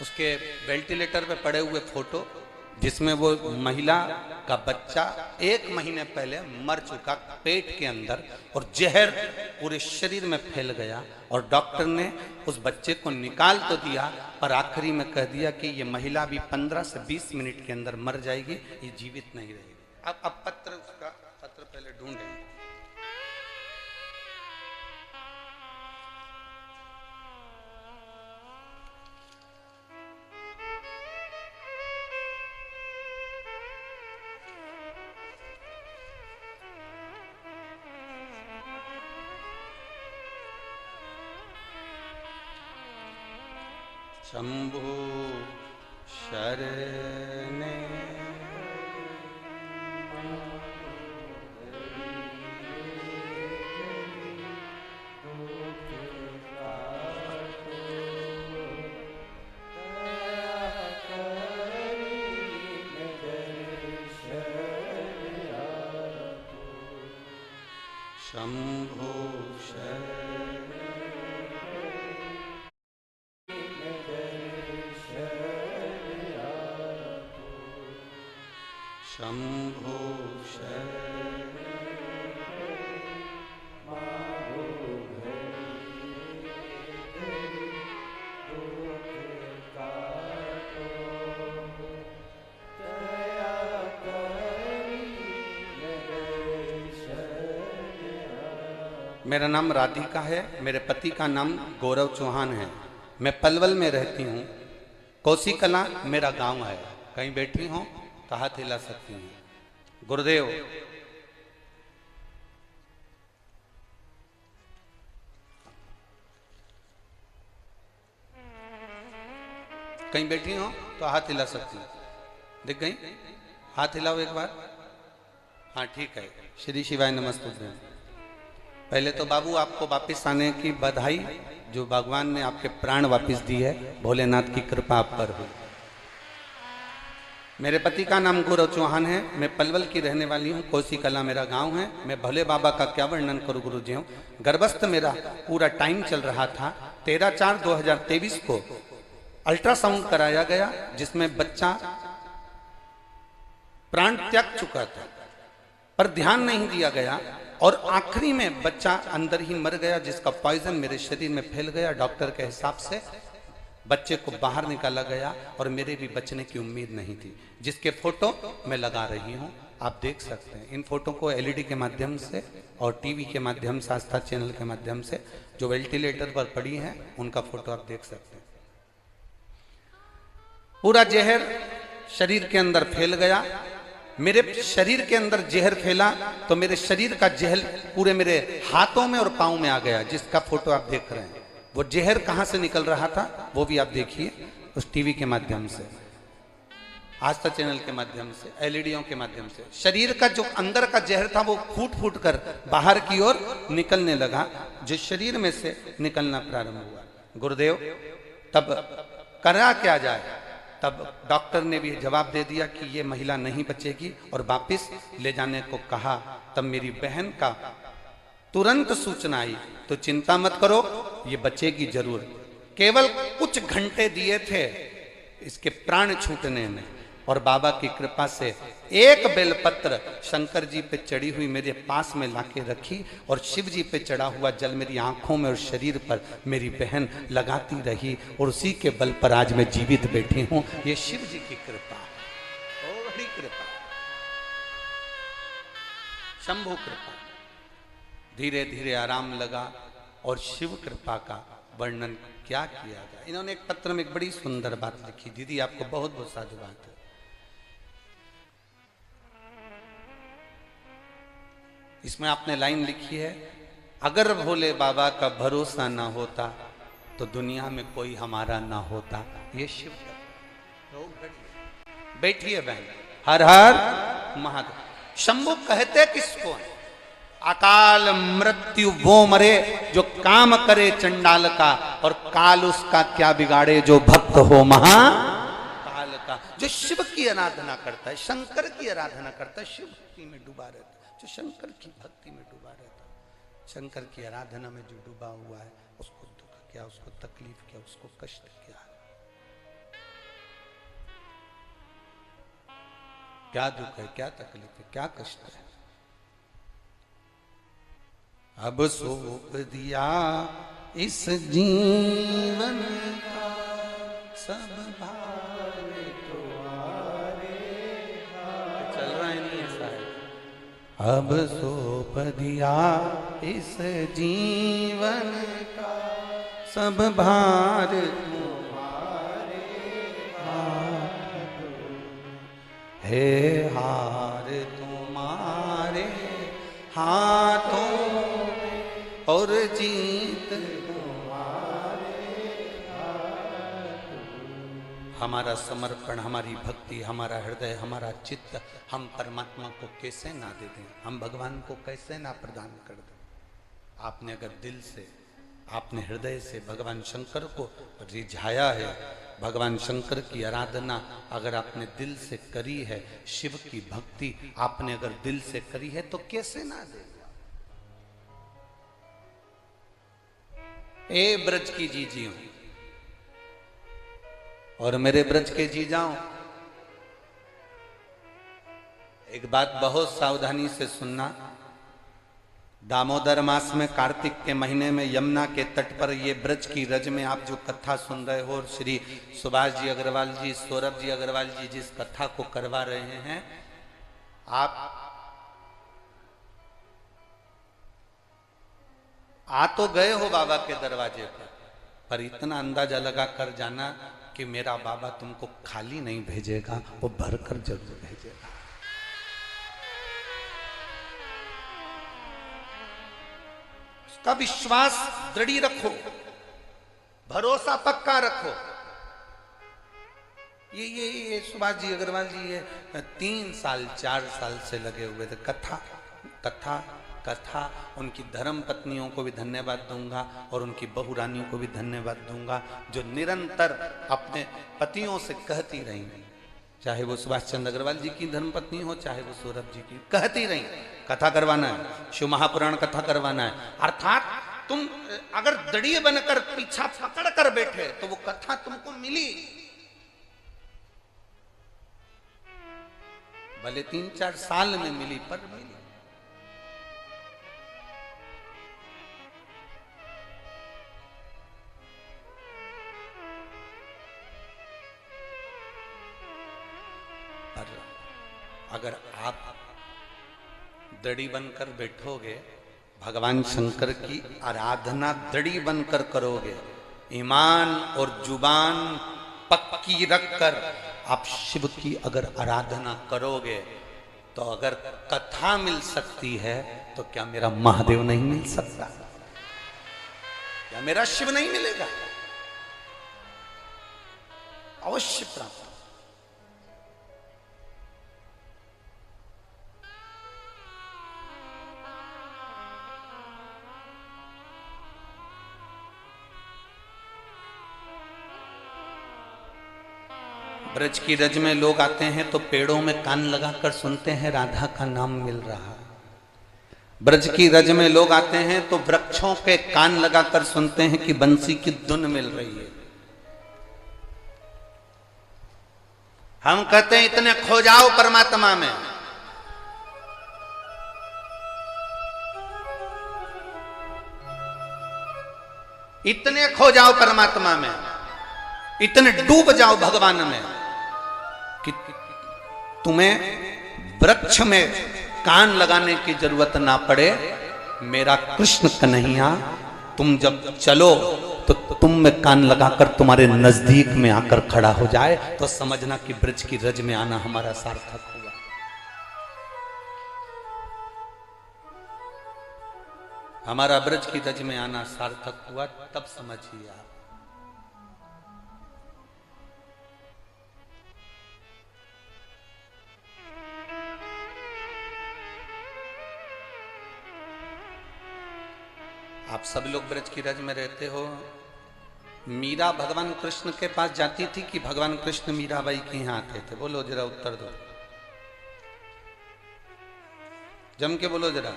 उसके वेंटिलेटर पे पड़े हुए फोटो जिसमें वो महिला का बच्चा 1 महीने पहले मर चुका पेट के अंदर और जहर पूरे शरीर में फैल गया और डॉक्टर ने उस बच्चे को निकाल तो दिया पर आखिरी में कह दिया कि ये महिला भी 15 से 20 मिनट के अंदर मर जाएगी, ये जीवित नहीं रहेगी। अब पत्र उसका पत्र पहले ढूंढें। शंभु शरणे शंभु शंभो मेरा नाम राधिका है, मेरे पति का नाम गौरव चौहान है। मैं पलवल में रहती हूँ। कोसी कला मेरा गांव है। कहीं बैठी हो तो हाथ हिला सकती हैं। गुरुदेव कहीं बैठी हो तो हाथ हिला सकती हैं। दिख गई? हाथ हिलाओ एक बार। हाँ ठीक है। श्री शिवाय नमस्तुभ्यं। पहले तो बाबू आपको वापिस आने की बधाई, जो भगवान ने आपके प्राण वापिस दी है, भोलेनाथ की कृपा आप पर हो। मेरे पति का नाम गौरव चौहान है। मैं पलवल की रहने वाली हूँ। कोसी कला मेरा गांव है। मैं भोले बाबा का क्या वर्णन करूँ गुरुजियों। गर्भस्थ मेरा पूरा टाइम चल रहा था। 13/4/2023 को अल्ट्रासाउंड कराया गया जिसमें बच्चा प्राण त्याग चुका था पर ध्यान नहीं दिया गया और आखिरी में बच्चा अंदर ही मर गया जिसका पॉइजन मेरे शरीर में फैल गया। डॉक्टर के हिसाब से बच्चे को बाहर निकाला गया और मेरे भी बचने की उम्मीद नहीं थी, जिसके फोटो मैं लगा रही हूं। आप देख सकते हैं इन फोटो को एलईडी के माध्यम से और टीवी के माध्यम से, आस्था चैनल के माध्यम से जो वेंटिलेटर पर पड़ी हैं उनका फोटो आप देख सकते हैं। पूरा जहर शरीर के अंदर फैल गया। मेरे शरीर के अंदर जहर फैला तो मेरे शरीर का जहर पूरे मेरे हाथों में और पांव में आ गया, जिसका फोटो आप देख रहे हैं। वो जहर कहां से निकल रहा था वो भी आप देखिए उस टीवी के माध्यम से, आस्था चैनल के माध्यम से, एलईडीओ के माध्यम से। शरीर का जो अंदर का जहर था वो फूट फूट कर बाहर की ओर निकलने लगा, जो शरीर में से निकलना प्रारंभ हुआ। गुरुदेव तब करा क्या जाए? तब डॉक्टर ने भी जवाब दे दिया कि ये महिला नहीं बचेगी और वापस ले जाने को कहा। तब मेरी बहन का तुरंत सूचना आई, तो चिंता मत करो, ये बचेगी जरूर। केवल कुछ घंटे दिए थे इसके प्राण छूटने में और बाबा की कृपा से एक बेलपत्र शंकर जी पे चढ़ी हुई मेरे पास में लाके रखी और शिव जी पे चढ़ा हुआ जल मेरी आंखों में और शरीर पर मेरी बहन लगाती रही और उसी के बल पर आज मैं जीवित बैठी हूं। ये शिव जी की कृपा है, बहुत बड़ी कृपा, शंभु कृपा। धीरे धीरे आराम लगा और शिव कृपा का वर्णन क्या किया गया। इन्होंने एक पत्र में एक बड़ी सुंदर बात लिखी। दीदी आपको बहुत बहुत साधुवाद है। इसमें आपने लाइन लिखी है, अगर भोले बाबा का भरोसा ना होता तो दुनिया में कोई हमारा ना होता। ये शिव बैठिए बहन। हर हर महादेव। शंभु कहते किसको है? अकाल मृत्यु वो मरे जो काम करे चंडाल का और काल उसका क्या बिगाड़े जो भक्त हो महा काल का। जो शिव की आराधना करता है, शंकर की आराधना करता है, शिव भक्ति में डूबा रहता है। जो शंकर की भक्ति में डूबा रहता है, शंकर की आराधना में जो डूबा हुआ है, उसको दुख क्या, उसको तकलीफ क्या, उसको कष्ट क्या। क्या दुख है, क्या तकलीफ है, क्या कष्ट है। अब सौंप दिया इस जीवन का सब भार तुम्हारे हाथ। चल रहा है नहीं ऐसा है। अब सौंप दिया इस जीवन का सब भार तुम्हारे हाथ। हे हार तुम्हारे हाथों और जीत तुम्हारे हाथ। हमारा समर्पण, हमारी भक्ति, हमारा हृदय, हमारा चित्त हम परमात्मा को कैसे ना दे दें, हम भगवान को कैसे ना प्रदान कर दें। आपने अगर दिल से, आपने हृदय से भगवान शंकर को रिझाया है, भगवान शंकर की आराधना अगर आपने दिल से करी है, शिव की भक्ति आपने अगर दिल से करी है, तो कैसे ना दे। ए ब्रज की जीजियों और मेरे ब्रज के जीजाओं, एक बात बहुत सावधानी से सुनना। दामोदर मास में, कार्तिक के महीने में, यमुना के तट पर ये ब्रज की रज में आप जो कथा सुन रहे हो, और श्री सुभाष जी अग्रवाल जी, सौरभ जी अग्रवाल जी जिस कथा को करवा रहे हैं, आप आ तो गए हो बाबा के दरवाजे पर इतना अंदाजा लगा कर जाना कि मेरा बाबा तुमको खाली नहीं भेजेगा, वो भरकर जरूर भेजेगा। उसका विश्वास दृढ़ रखो, भरोसा पक्का रखो। ये सुभाष जी अग्रवाल जी ये 3 साल 4 साल से लगे हुए थे। कथा कथा कथा। उनकी धर्म पत्नियों को भी धन्यवाद दूंगा और उनकी बहु रानियों को भी धन्यवाद दूंगा, जो निरंतर अपने पतियों से कहती रही, चाहे वो सुभाष चंद्र अग्रवाल जी की धर्म पत्नी हो, चाहे वो सौरभ जी की, कहती रही कथा करवाना है, शिव महापुराण कथा करवाना है। अर्थात तुम अगर दृढ़ बनकर पीछा पकड़ कर बैठे तो वो कथा तुमको मिली, भले 3-4 साल में मिली, पर मिली। अगर आप दृढ़ बनकर बैठोगे, भगवान शंकर की आराधना दृढ़ बनकर करोगे, ईमान और जुबान पक्की रखकर आप शिव की अगर आराधना करोगे, तो अगर कथा मिल सकती है तो क्या मेरा महादेव नहीं मिल सकता? क्या मेरा शिव नहीं मिलेगा? अवश्य प्राप्त। ब्रज की रज में लोग आते हैं तो पेड़ों में कान लगाकर सुनते हैं राधा का नाम मिल रहा। ब्रज की रज में लोग आते हैं तो वृक्षों के कान लगाकर सुनते हैं कि बंसी की धुन मिल रही है। हम कहते हैं इतने खो जाओ परमात्मा में, इतने खो जाओ परमात्मा में, इतने डूब जाओ भगवान में कि तुम्हें वृक्ष में कान लगाने की जरूरत ना पड़े। मेरा कृष्ण कन्हैया तुम जब चलो तो तुम में कान लगाकर तुम्हारे नजदीक में आकर खड़ा हो जाए, तो समझना कि ब्रज की रज में आना हमारा सार्थक हुआ। हमारा ब्रज की रज में आना सार्थक हुआ, तब समझिए आप सब लोग ब्रज की रज में रहते हो। मीरा भगवान कृष्ण के पास जाती थी कि भगवान कृष्ण मीराबाई के यहाँ आते थे? बोलो जरा, उत्तर दो, जम के बोलो जरा।